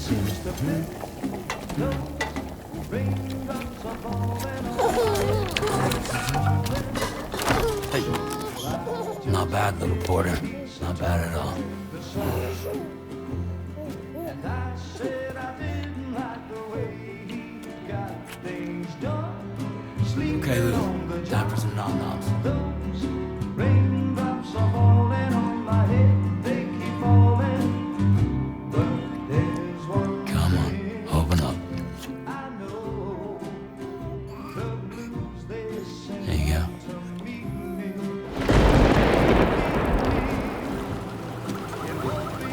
Hey. Not bad, little porter. Not bad at all. Okay, Lou. Time for some nom-noms. Raindrops are falling on my head, they keep falling. But there's one Come on, open up. I know, the blues they sing There you go. to meet me. It won't be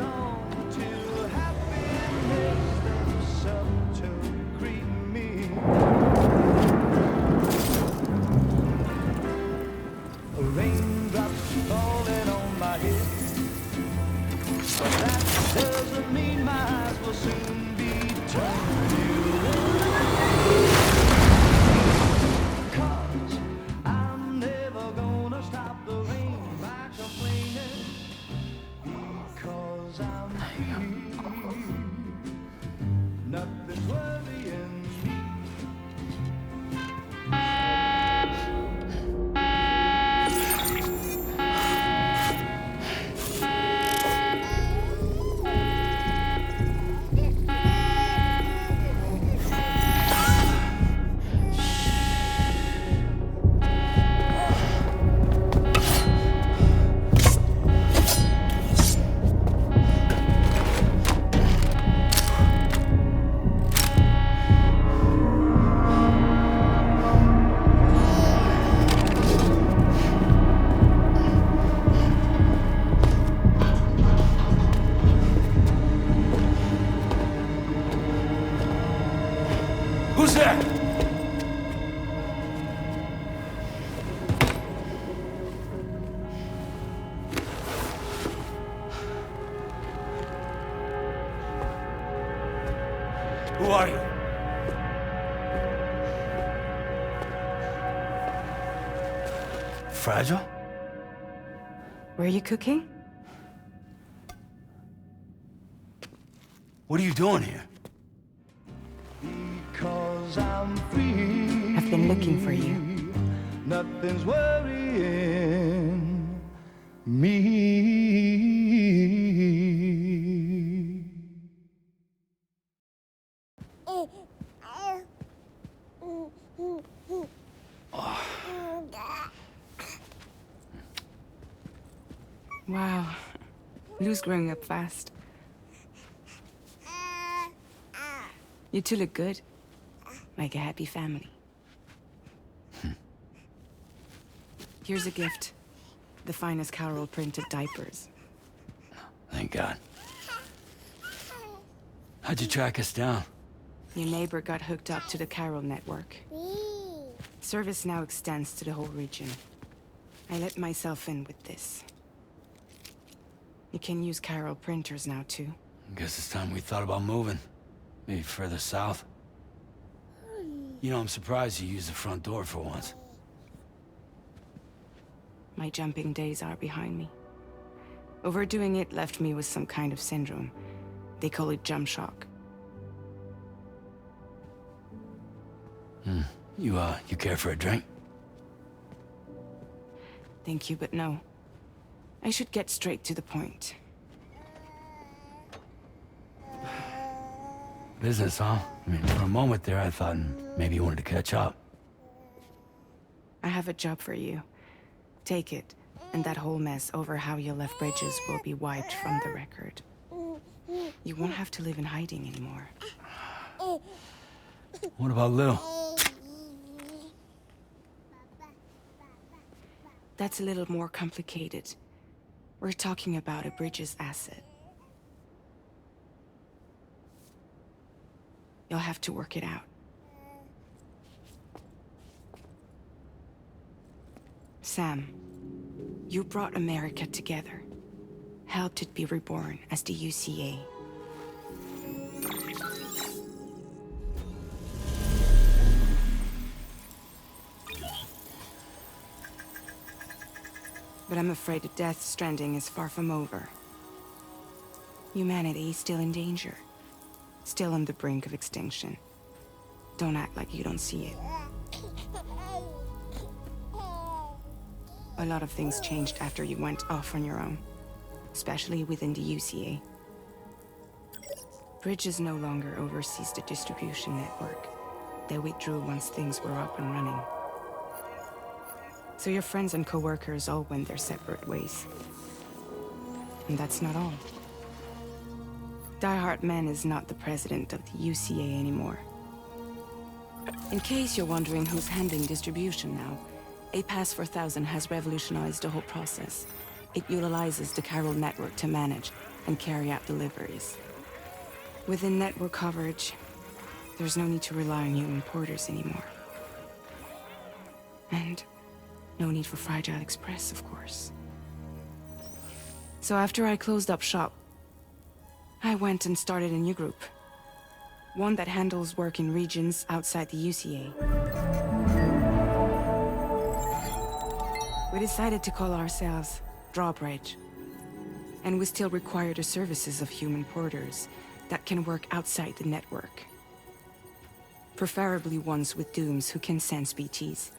long till happiness steps up to greet me. Raindrops falling on my head, but that doesn't mean my eyes will soon be turning red. 'Cause I'm never gonna stop the rain by complaining, because I'm free. Nothing's worrying me. Who's there? Who are you? Fragile? Were you cooking? What are you doing here? Because I'm free. I've been looking for you. Nothing's worrying me. Wow. Lou's growing up fast. You two look good. Like a happy family. Here's a gift. The finest Carol printed diapers. Thank God. How'd you track us down? Your neighbor got hooked up to the Carol network. Service now extends to the whole region. I let myself in with this. You can use Carol printers now, too. Guess it's time we thought about moving. Maybe further south. You know, I'm surprised you used the front door for once. My jumping days are behind me. Overdoing it left me with some kind of syndrome. They call it jump shock. You care for a drink? Thank you, but no. I should get straight to the point. Business, huh? I mean, for a moment there, I thought maybe you wanted to catch up. I have a job for you. Take it, and that whole mess over how you left Bridges will be wiped from the record. You won't have to live in hiding anymore. What about Lil? That's a little more complicated. We're talking about a Bridges asset. You'll have to work it out. Sam, you brought America together. Helped it be reborn as the UCA. But I'm afraid the Death Stranding is far from over. Humanity is still in danger. still on the brink of extinction. Don't act like you don't see it. A lot of things changed after you went off on your own, especially within the UCA. Bridges no longer oversees the distribution network. They withdrew once things were up and running. So your friends and co-workers all went their separate ways. And that's not all. Die Hard Man is not the president of the UCA anymore. In case you're wondering who's handling distribution now, A Pass 4000 has revolutionized the whole process. It utilizes the Carol network to manage and carry out deliveries. Within network coverage, there's no need to rely on human porters anymore. And no need for Fragile Express, of course. So after I closed up shop, I went and started a new group. One that handles work in regions outside the UCA. We decided to call ourselves Drawbridge. And we still require the services of human porters that can work outside the network. Preferably ones with dooms who can sense BTs.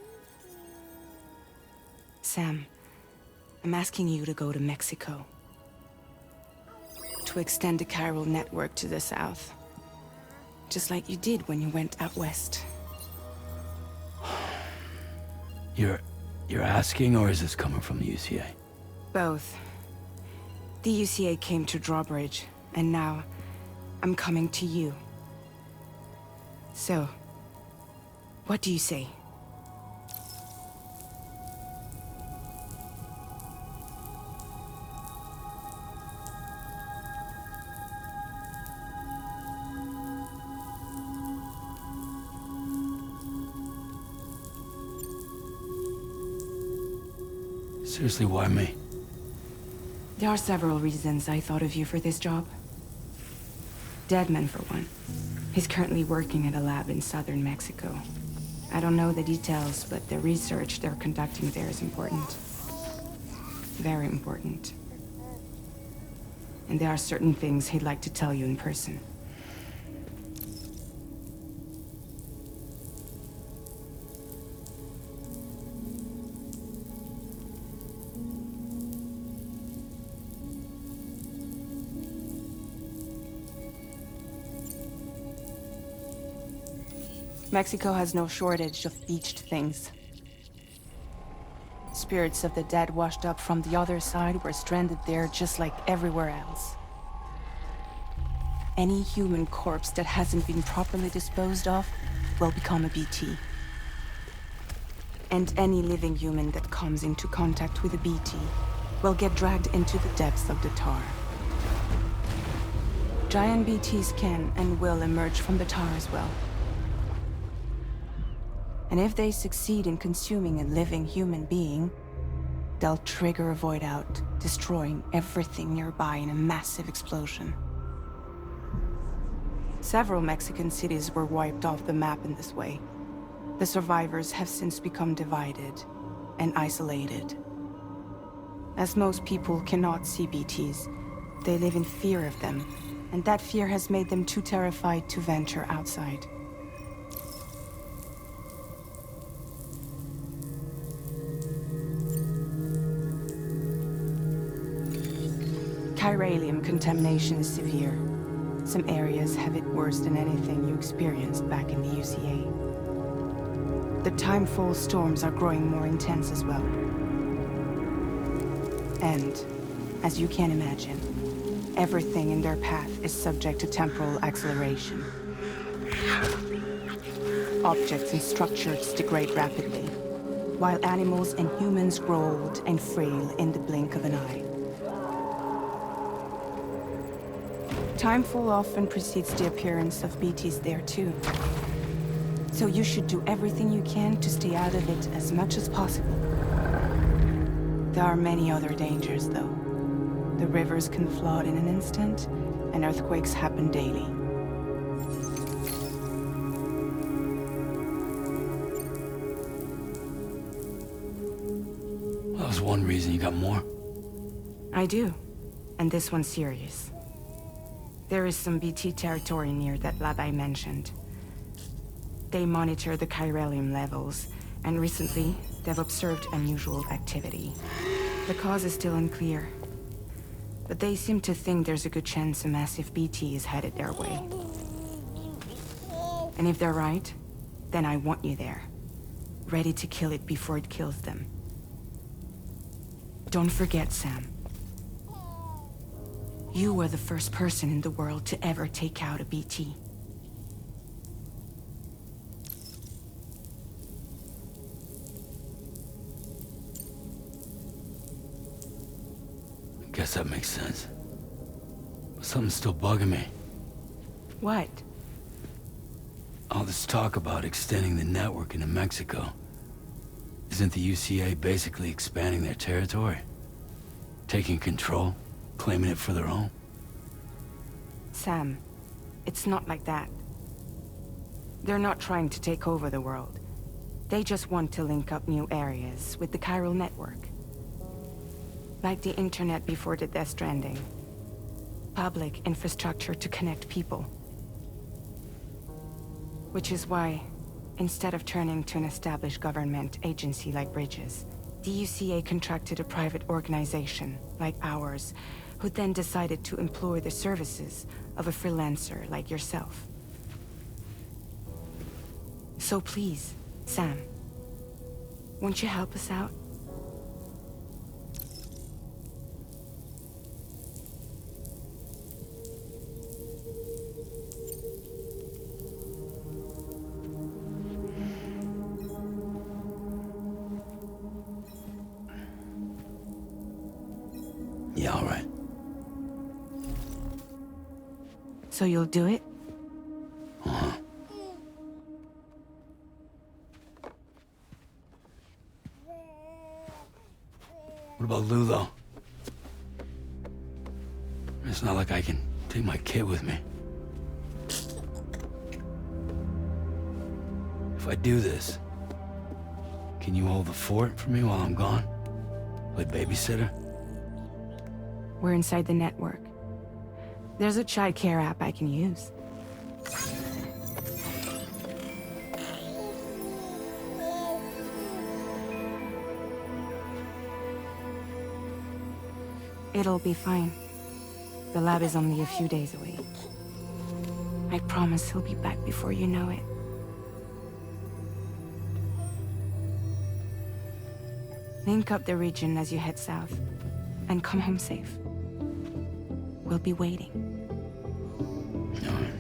Sam, I'm asking you to go to Mexico. To extend the Carol network to the south. Just like you did when you went out west. You're asking, or is this coming from the UCA? Both. The UCA came to Drawbridge, and now I'm coming to you. So, what do you say? Seriously, why me? There are several reasons I thought of you for this job. Deadman, for one. He's currently working at a lab in southern Mexico. I don't know the details, but the research they're conducting there is important. Very important. And there are certain things he'd like to tell you in person. Mexico has no shortage of beached things. Spirits of the dead washed up from the other side were stranded there just like everywhere else. Any human corpse that hasn't been properly disposed of will become a BT. And any living human that comes into contact with a BT will get dragged into the depths of the tar. Giant BTs can and will emerge from the tar as well. And if they succeed in consuming a living human being, they'll trigger a void out, destroying everything nearby in a massive explosion. Several Mexican cities were wiped off the map in this way. The survivors have since become divided and isolated. As most people cannot see BTs, they live in fear of them, and that fear has made them too terrified to venture outside. Chiralium contamination is severe. Some areas have it worse than anything you experienced back in the UCA. The timefall storms are growing more intense as well. And, as you can imagine, everything in their path is subject to temporal acceleration. Objects and structures degrade rapidly, while animals and humans grow old and frail in the blink of an eye. Timefall often precedes the appearance of BTs there too. So you should do everything you can to stay out of it as much as possible. There are many other dangers though. The rivers can flood in an instant, and earthquakes happen daily. That was one reason. You got more? I do, and this one's serious. There is some BT territory near that lab I mentioned. They monitor the chiralium levels, and recently, they've observed unusual activity. The cause is still unclear, but they seem to think there's a good chance a massive BT is headed their way. And if they're right, then I want you there, ready to kill it before it kills them. Don't forget, Sam. You were the first person in the world to ever take out a BT. Guess that makes sense. But something's still bugging me. What? All this talk about extending the network into Mexico. Isn't the UCA basically expanding their territory? Taking control? Claiming it for their own? Sam, it's not like that. They're not trying to take over the world. They just want to link up new areas with the chiral network. Like the internet before the Stranding. Public infrastructure to connect people. Which is why, instead of turning to an established government agency like Bridges, the UCA contracted a private organization, like ours, who then decided to employ the services of a freelancer like yourself. So please, Sam, won't you help us out? Yeah, all right. So you'll do it? Uh-huh. What about Lou, though? It's not like I can take my kid with me. If I do this, can you hold the fort for me while I'm gone? Play babysitter? We're inside the network. There's a child care app I can use. It'll be fine. The lab is only a few days away. I promise he'll be back before you know it. Link up the region as you head south, and come home safe. We'll be waiting. All right.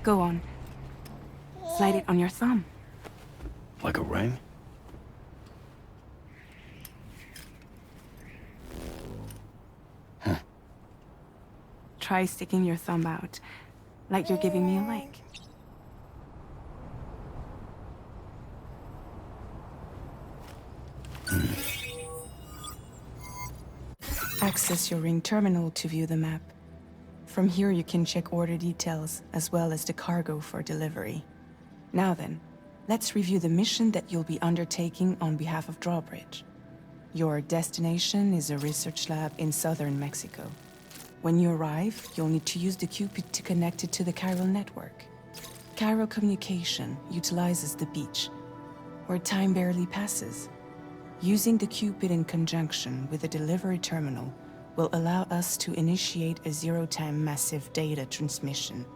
Go on. Slide it on your thumb. Like a ring? Huh. Try sticking your thumb out, like you're giving me a like. Access your ring terminal to view the map. From here you can check order details, as well as the cargo for delivery. Now then, let's review the mission that you'll be undertaking on behalf of Drawbridge. Your destination is a research lab in southern Mexico. When you arrive, you'll need to use the Cupid to connect it to the chiral network. Chiral communication utilizes the beach, where time barely passes. Using the Cupid in conjunction with the delivery terminal will allow us to initiate a zero-time massive data transmission.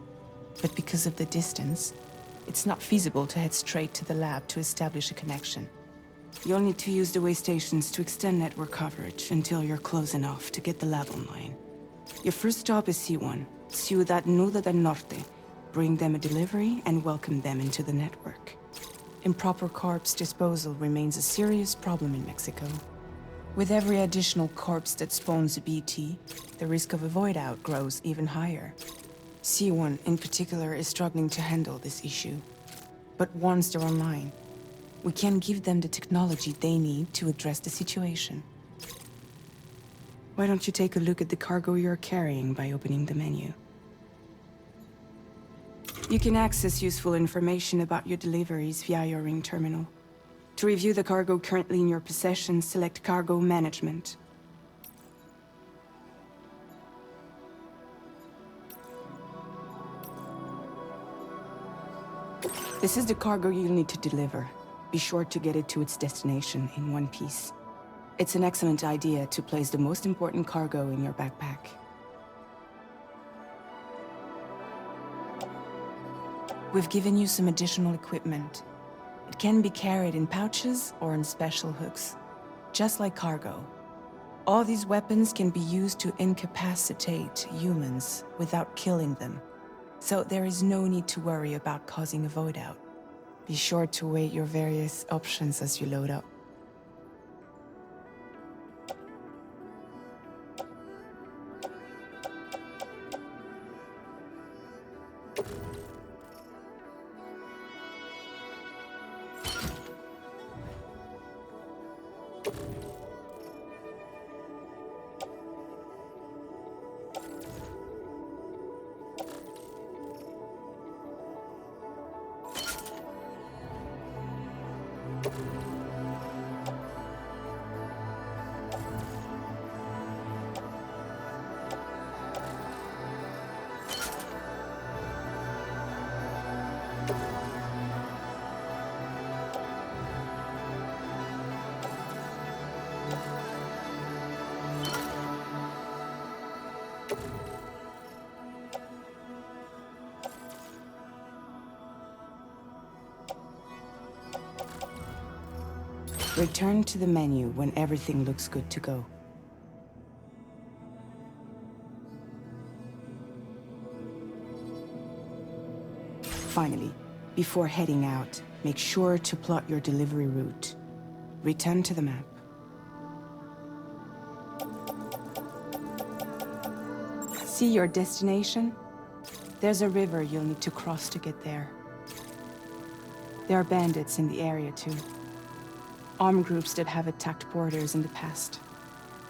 But because of the distance, It's not feasible to head straight to the lab to establish a connection. You'll need to use the way stations to extend network coverage until you're close enough to get the lab online. Your first stop is C1, Ciudad Nuda del Norte. Bring them a delivery and welcome them into the network. Improper corpse disposal remains a serious problem in Mexico. With every additional corpse that spawns a BT, the risk of a void out grows even higher. C1 in particular is struggling to handle this issue. But once they're online, we can give them the technology they need to address the situation. Why don't you take a look at the cargo you're carrying by opening the menu? You can access useful information about your deliveries via your ring terminal. To review the cargo currently in your possession, select Cargo Management. This is the cargo you'll need to deliver. Be sure to get it to its destination in one piece. It's an excellent idea to place the most important cargo in your backpack. We've given you some additional equipment. It can be carried in pouches or in special hooks, just like cargo. All these weapons can be used to incapacitate humans without killing them, so there is no need to worry about causing a void out. Be sure to weigh your various options as you load up. Return to the menu when everything looks good to go. Finally, before heading out, make sure to plot your delivery route. Return to the map. See your destination? There's a river you'll need to cross to get there. There are bandits in the area too. Armed groups that have attacked borders in the past.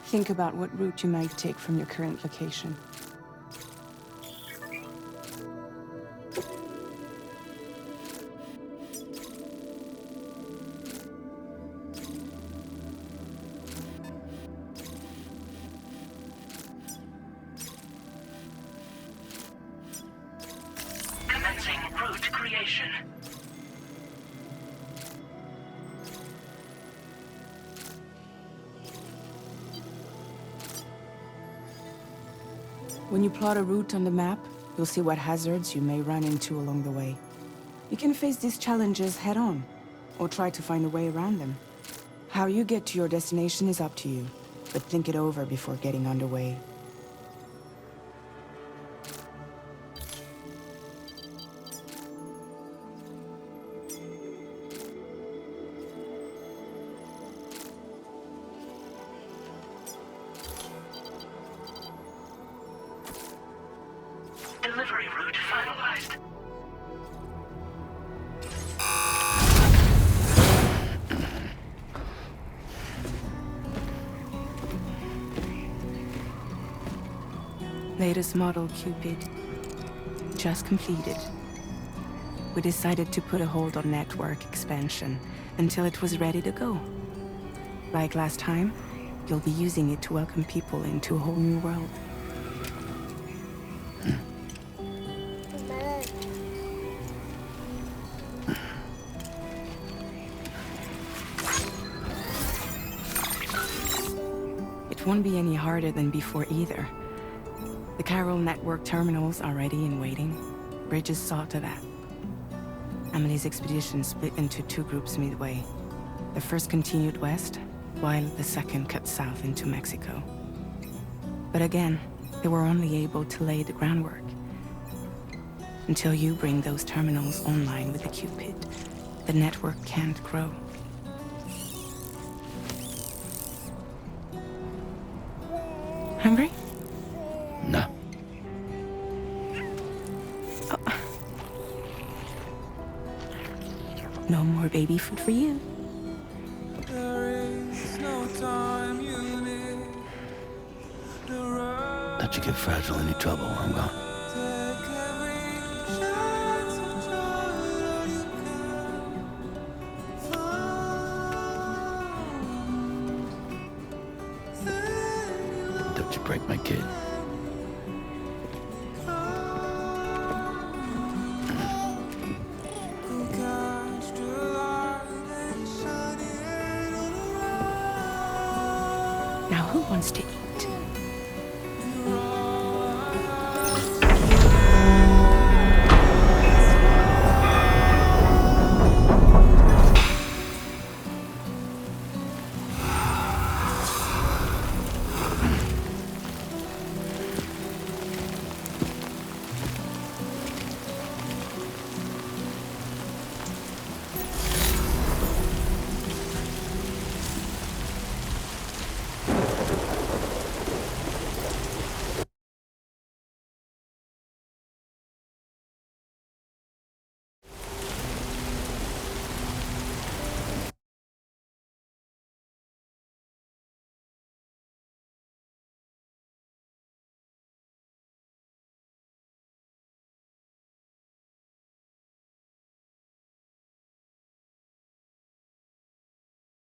Think about what route you might take from your current location. Commencing route creation. When you plot a route on the map, you'll see what hazards you may run into along the way. You can face these challenges head-on, or try to find a way around them. How you get to your destination is up to you, but think it over before getting underway. Delivery route finalized. Latest model Cupid. Just completed. We decided to put a hold on network expansion until it was ready to go. Like last time, you'll be using it to welcome people into a whole new world. It won't be any harder than before either. The Chiral network terminals are ready and waiting. Bridges saw to that. Emily's expedition split into two groups midway. The first continued west, while the second cut south into Mexico. But again, they were only able to lay the groundwork. Until you bring those terminals online with the Cupid, the network can't grow. Hungry? No. No more baby food for you. Don't you get fragile any trouble while I'm gone. Don't you break my kid. Now who wants to eat?